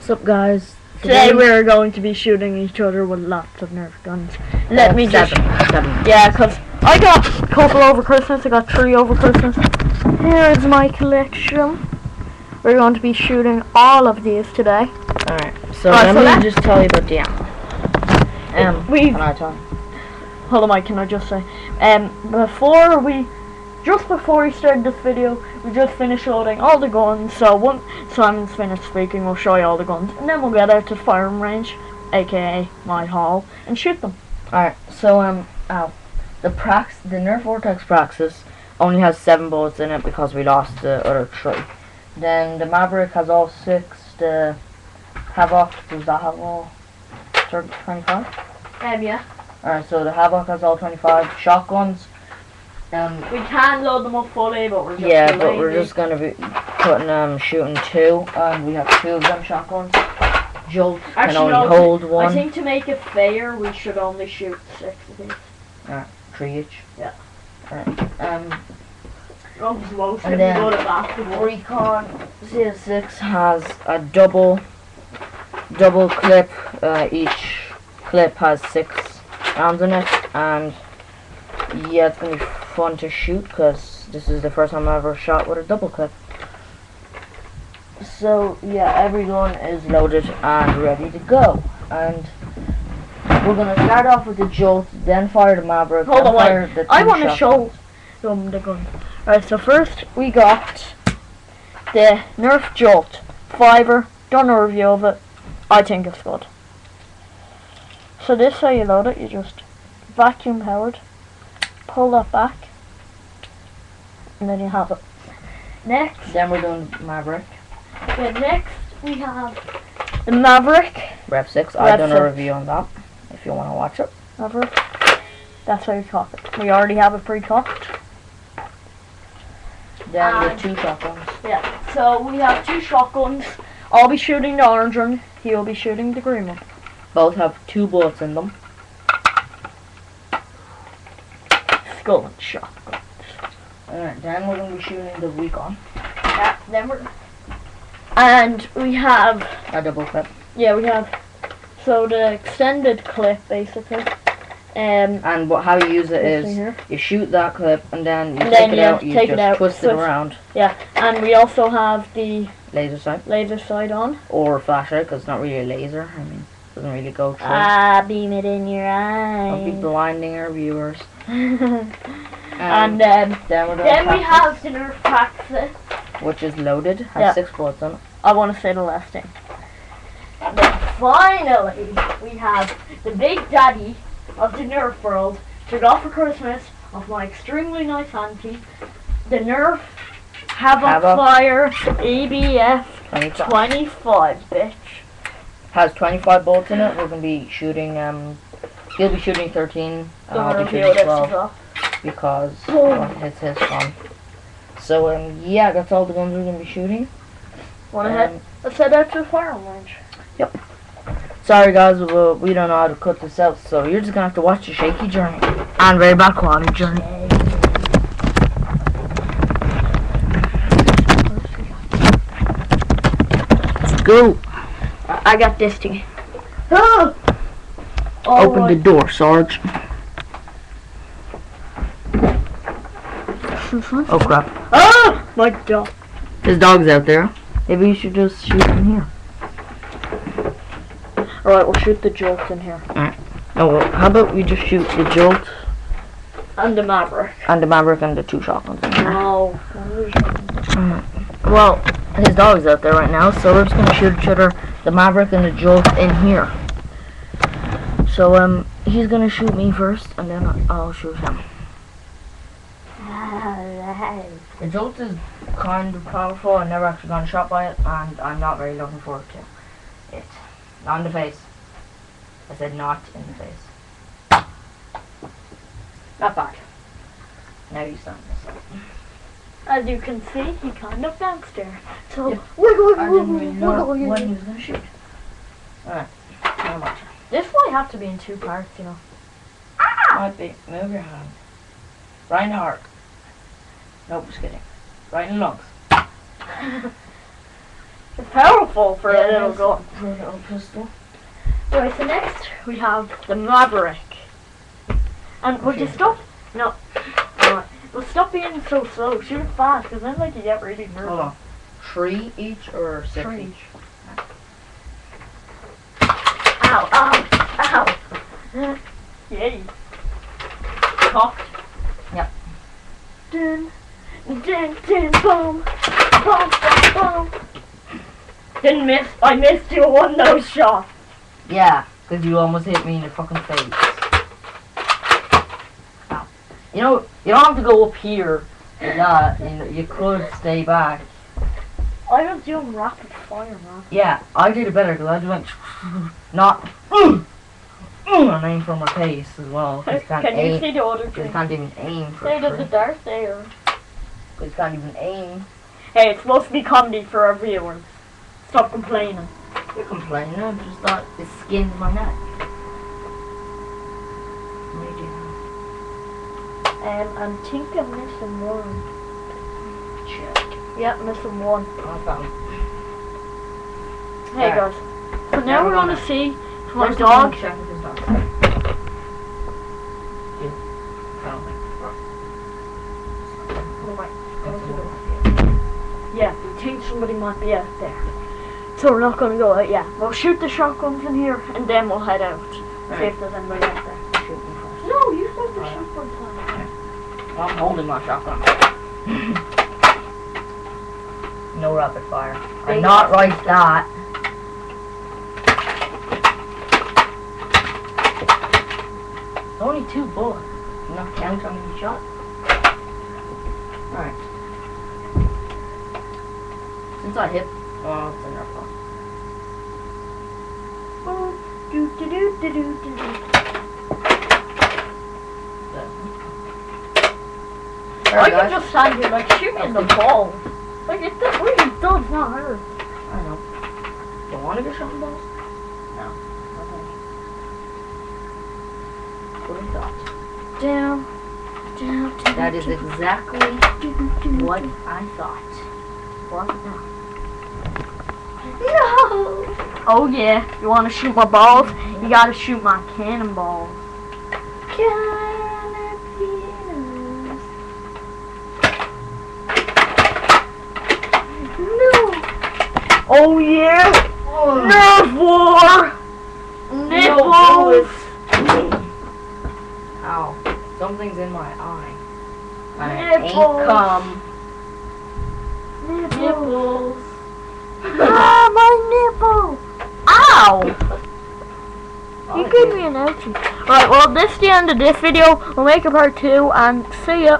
What's up, guys? Today we're going to be shooting each other with lots of nerf guns. Let me just... seven. Yeah, because I got a couple over Christmas. I got 3 over Christmas. Here's my collection. We're going to be shooting all of these today. Alright, so let me just tell you about the ammo. Can I tell you? Hold on, Mike, can I just say? Just before we started this video, we just finished loading all the guns. So once Simon's finished speaking, we'll show you all the guns, and then we'll get out to the firing range, aka my hall, and shoot them. Alright, so the Nerf Vortex Praxis only has 7 bullets in it because we lost the other 3. Then the Maverick has all 6. The Havoc, does that have all 25? Yeah. Alright, so the Havoc has all 25. Shotguns. We can load them up fully, but we're just gonna be shooting 2, and we have 2 of them shotguns. Jolt can only hold 1. I think to make it fair, we should only shoot 6 of these. Alright, 3 each. Yeah. Alright. And then Recon CS6 has a double clip. Each clip has 6 rounds in it, and yeah, it's gonna be fun to shoot because this is the first time I ever shot with a double clip. So yeah, every gun is loaded and ready to go, and we're gonna start off with the Jolt, then fire the Maverick. Hold on, wait. I want to show them the gun. Alright, so first we got the Nerf Jolt 5er. Done a review of it. I think it's good. So this is how you load it. You just vacuum powered. Pull that back, and then you have it. Next, then we're doing Maverick. Yeah, next we have the Maverick. Rep 6. I've done a review on that. If you want to watch it. Maverick. That's how you cock it. We already have it pre-cocked. Then the 2 shotguns. Yeah. So we have 2 shotguns. I'll be shooting the orange one. He'll be shooting the green one. Both have 2 bullets in them. Skull and shotguns. Alright, then we're going to be shooting the Recon. Yeah, and we have a double clip. Yeah, we have the extended clip basically. And how you use it is you shoot that clip and then you take it out, you just twist it around. Yeah, and we also have the laser sight on, or flashlight, because it's not really a laser. I mean, it doesn't really go through. Beam it in your eye. Don't be blinding our viewers. And then we have the Nerf Praxis, which is loaded, has 6 bullets on it. I want to say the last thing. And then finally, we have the big daddy of the Nerf world, which I got for Christmas of my extremely nice auntie, the Nerf Havoc Fire ABF 25, bitch. Has 25 bullets in it. We're gonna be shooting. He'll be shooting 13. And I'll be shooting 12 because it's his fun. So yeah, that's all the guns we're gonna be shooting. Let's head out to the firing range. Yep. Sorry guys, we don't know how to cut this out, so you're just gonna have to watch the shaky journey and very bad quality journey. Let's go. I got this thing. Open the door, Sarge. Oh crap. Oh my dog. His dog's out there. Maybe you should just shoot him here. Alright, we'll shoot the Jolt in here. Alright. Oh, well, how about we just shoot the Jolt? And the Maverick. And the Maverick and the 2 shotguns in here. No. Well, his dog's out there right now, so we're just gonna shoot each other, the Maverick and the Jolt in here. So, he's gonna shoot me first, and then I'll shoot him. The Jolt is kind of powerful. I've never actually gotten shot by it, and I'm not very looking forward to it. Not in the face. I said not in the face. Not bad. Now you stand this up. As you can see, he kind of bounced there. So, I didn't really know when he was going to shoot. Alright, now watch. This might have to be in 2 parts, you know. Might be. Move your hand. Right in the heart. Nope, just kidding. Right in the lungs. It's powerful for a little nice gun. little pistol. Right, so next we have the Maverick. And would you stop? No. Well, stop being so slow. Shoot fast, because then like you get really nervous. Hold on. 3 each or 6 3 each? Ow, ow, ow. Yay. Cocked. Yep. Dun, dun, dun, boom. Boom, boom, boom. Didn't miss. I missed you on those shots. Yeah, because you almost hit me in the fucking face. Ow. You know, you don't have to go up here like that. You could stay back. I was doing rapid fire, man. Yeah, I did it better because I just went not and aim for my face as well. Can you see the other Because you thing? can't even aim for Say the dart there. Because you can't even aim. Hey, it's supposed to be comedy for our viewers. Stop complaining. You're complaining, I just thought it skinned my neck. What do you do? I think I'm missing one. Check. Yep, missing one. I found it. Hey Yeah. guys. So now we're gonna see if my First dog. check if his dog's Yeah. Found it. Yeah, we think somebody might be out there. So we're not gonna go out yet. We'll shoot the shotguns in here and then we'll head out. See Right. if there's anybody out there. Shoot me first. No, you said the Alright. shotgun time. Well, I'm holding my shotgun. No rapid fire. I'm not like that. Only 2 bullets. I'm not counting how many shots. Alright. Since I hit, oh, it's a nerf ball. I can just stand here like shoot me in the balls. Like it really does not hurt. I know. You want to get shot in the balls? No. Okay. What I thought. Down, down, down. That is exactly what I thought. What now? No! Oh yeah, you wanna shoot my balls? You gotta shoot my cannonballs. No! Oh yeah! Nerf war! Nipples! Ow. Something's in my eye. And it ain't Nipples. come. Nipples! Ah, my nipple! Ow! You gave me an ouchie. Right, well, this is the end of this video. We'll make a part 2, and see ya.